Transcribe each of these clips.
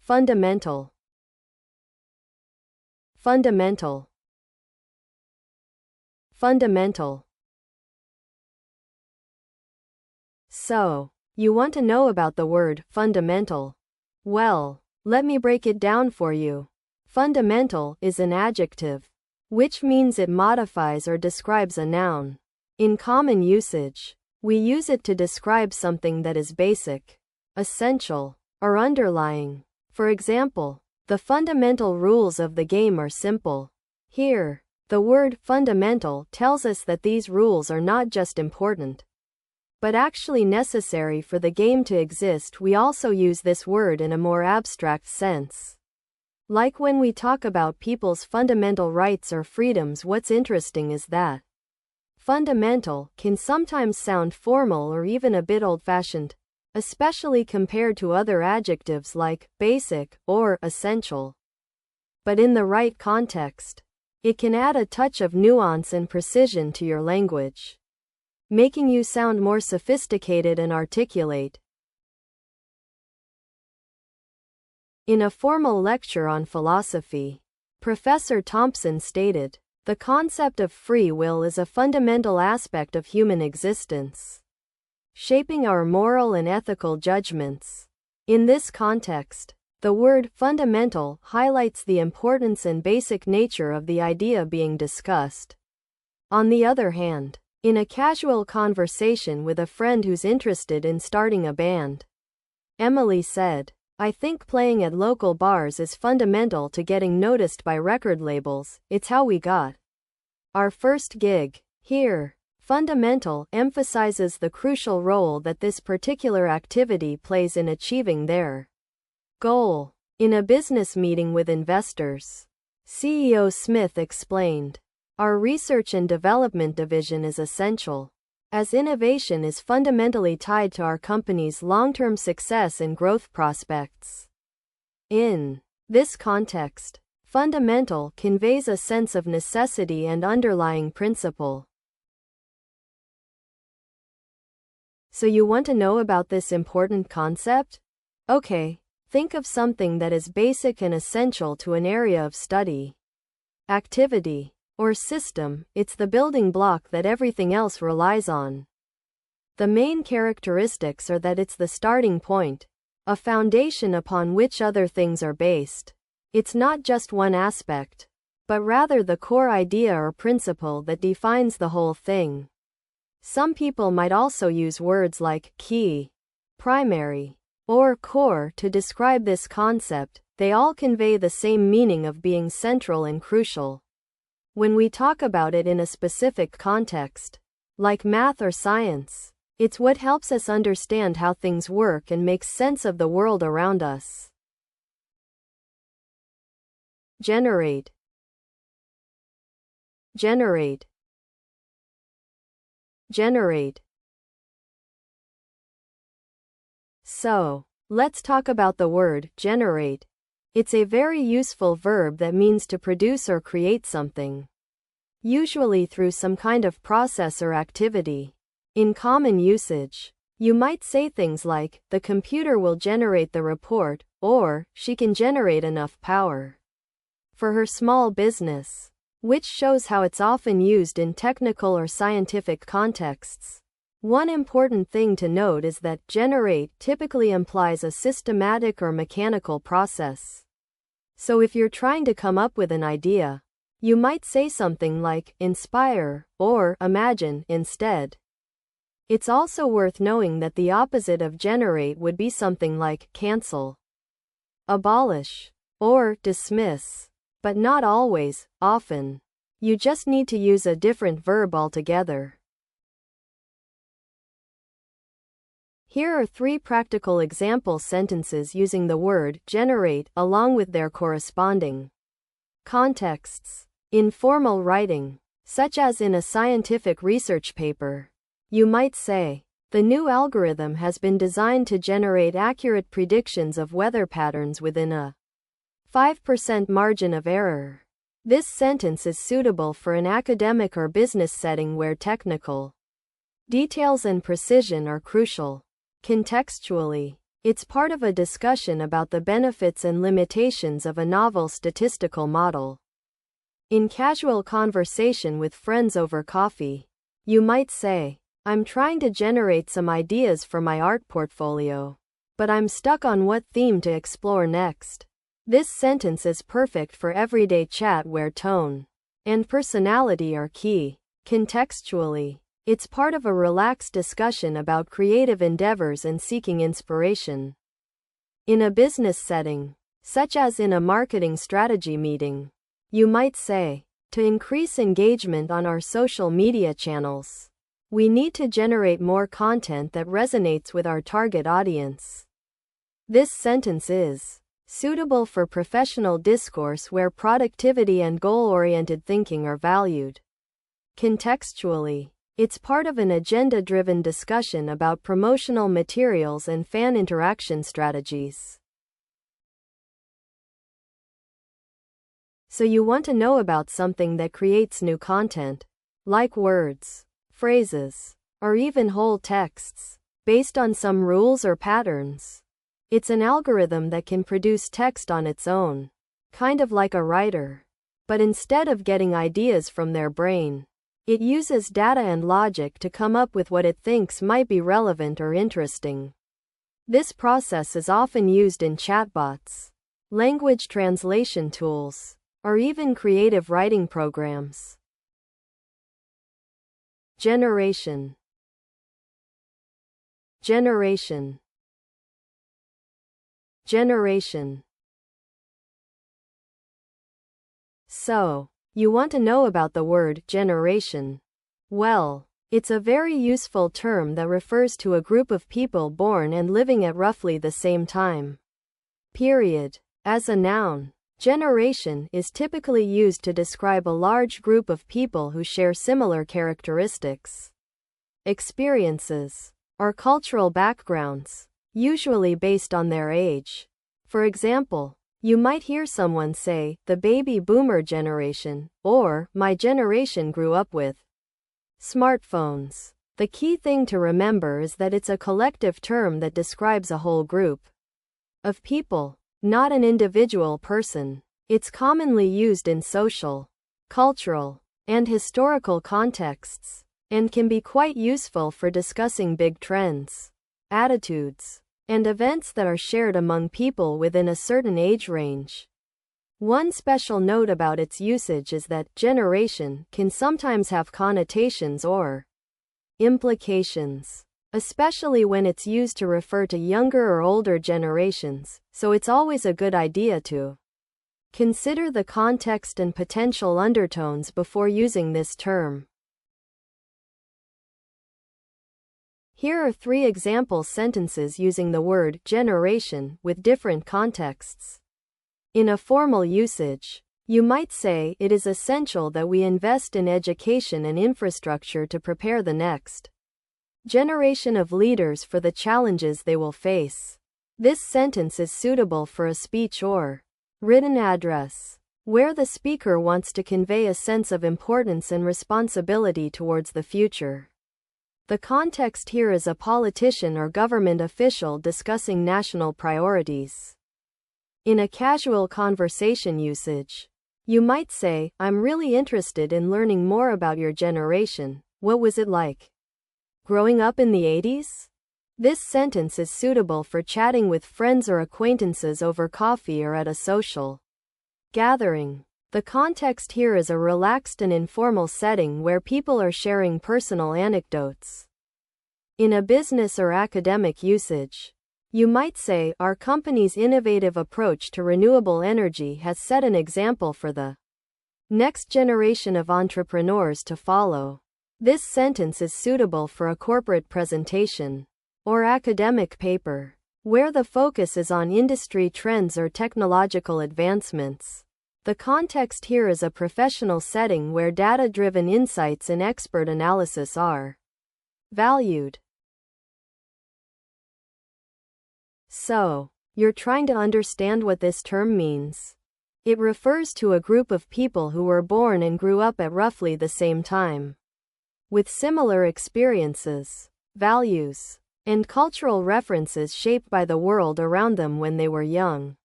Fundamental. Fundamental. Fundamental. So, you want to know about the word fundamental? Well, let me break it down for you. Fundamental is an adjective, which means it modifies or describes a noun. In common usage, we use it to describe something that is basic, essential, or underlying. For example, the fundamental rules of the game are simple. Here, the word fundamental tells us that these rules are not just important, but actually necessary for the game to exist. We also use this word in a more abstract sense. Like when we talk about people's fundamental rights or freedoms. What's interesting is that fundamental can sometimes sound formal or even a bit old-fashioned, especially compared to other adjectives like basic or essential. But in the right context, it can add a touch of nuance and precision to your language, making you sound more sophisticated and articulate. In a formal lecture on philosophy, Professor Thompson stated, "The concept of free will is a fundamental aspect of human existence, shaping our moral and ethical judgments." In this context, the word fundamental highlights the importance and basic nature of the idea being discussed. On the other hand, in a casual conversation with a friend who's interested in starting a band, Emily said, "I think playing at local bars is fundamental to getting noticed by record labels. It's how we got our first gig." Here, fundamental emphasizes the crucial role that this particular activity plays in achieving their goal. In a business meeting with investors, CEO Smith explained, "Our research and development division is essential, as innovation is fundamentally tied to our company's long-term success and growth prospects." In this context, fundamental conveys a sense of necessity and underlying principle. So you want to know about this important concept? Okay, think of something that is basic and essential to an area of study, activity, or system. It's the building block that everything else relies on. The main characteristics are that it's the starting point, a foundation upon which other things are based. It's not just one aspect, but rather the core idea or principle that defines the whole thing. Some people might also use words like key, primary, or core to describe this concept. They all convey the same meaning of being central and crucial. When we talk about it in a specific context, like math or science, it's what helps us understand how things work and makes sense of the world around us. Generate. Generate. Generate. So, let's talk about the word generate. It's a very useful verb that means to produce or create something, usually through some kind of process or activity. In common usage, you might say things like, "The computer will generate the report," or, "She can generate enough power for her small business," which shows how it's often used in technical or scientific contexts. One important thing to note is that generate typically implies a systematic or mechanical process. So if you're trying to come up with an idea, you might say something like inspire or imagine instead. It's also worth knowing that the opposite of generate would be something like cancel, abolish, or dismiss. But not always. Often, you just need to use a different verb altogether. Here are 3 practical example sentences using the word generate along with their corresponding contexts. In formal writing, such as in a scientific research paper, you might say, "The new algorithm has been designed to generate accurate predictions of weather patterns within a 5% margin of error." This sentence is suitable for an academic or business setting where technical details and precision are crucial. Contextually, It's part of a discussion about the benefits and limitations of a novel statistical model. In casual conversation with friends over coffee, you might say, "I'm trying to generate some ideas for my art portfolio, but I'm stuck on what theme to explore next." This sentence is perfect for everyday chat where tone and personality are key. Contextually, it's part of a relaxed discussion about creative endeavors and seeking inspiration. In a business setting, such as in a marketing strategy meeting, you might say, "To increase engagement on our social media channels, we need to generate more content that resonates with our target audience." This sentence is suitable for professional discourse where productivity and goal-oriented thinking are valued. Contextually, it's part of an agenda-driven discussion about promotional materials and fan interaction strategies. So you want to know about something that creates new content, like words, phrases, or even whole texts, based on some rules or patterns. It's an algorithm that can produce text on its own, kind of like a writer. But instead of getting ideas from their brain, it uses data and logic to come up with what it thinks might be relevant or interesting. This process is often used in chatbots, language translation tools, or even creative writing programs. Generation. Generation. Generation. So, you want to know about the word generation? Well, it's a very useful term that refers to a group of people born and living at roughly the same time. Period. As a noun, generation is typically used to describe a large group of people who share similar characteristics, experiences, or cultural backgrounds, usually based on their age. For example, you might hear someone say, "the baby boomer generation," or "my generation grew up with smartphones." The key thing to remember is that it's a collective term that describes a whole group of people, not an individual person. It's commonly used in social, cultural, and historical contexts, and can be quite useful for discussing big trends, attitudes, and events that are shared among people within a certain age range. One special note about its usage is that generation can sometimes have connotations or implications, especially when it's used to refer to younger or older generations, so it's always a good idea to consider the context and potential undertones before using this term. Here are 3 example sentences using the word generation with different contexts. In a formal usage, you might say, "It is essential that we invest in education and infrastructure to prepare the next generation of leaders for the challenges they will face." This sentence is suitable for a speech or written address, where the speaker wants to convey a sense of importance and responsibility towards the future. The context here is a politician or government official discussing national priorities. In a casual conversation usage, you might say, "I'm really interested in learning more about your generation. What was it like growing up in the 80s?" This sentence is suitable for chatting with friends or acquaintances over coffee or at a social gathering. The context here is a relaxed and informal setting where people are sharing personal anecdotes. In a business or academic usage, you might say, "Our company's innovative approach to renewable energy has set an example for the next generation of entrepreneurs to follow." This sentence is suitable for a corporate presentation or academic paper, where the focus is on industry trends or technological advancements. The context here is a professional setting where data-driven insights and expert analysis are valued. So, you're trying to understand what this term means. It refers to a group of people who were born and grew up at roughly the same time, with similar experiences, values, and cultural references shaped by the world around them when they were young.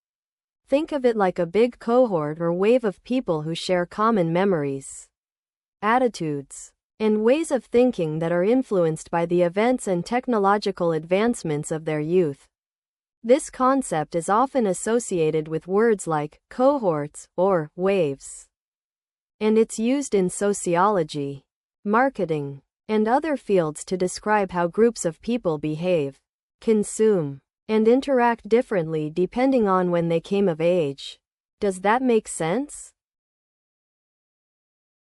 Think of it like a big cohort or wave of people who share common memories, attitudes, and ways of thinking that are influenced by the events and technological advancements of their youth. This concept is often associated with words like cohorts or waves, and it's used in sociology, marketing, and other fields to describe how groups of people behave, consume, and interact differently depending on when they came of age. Does that make sense?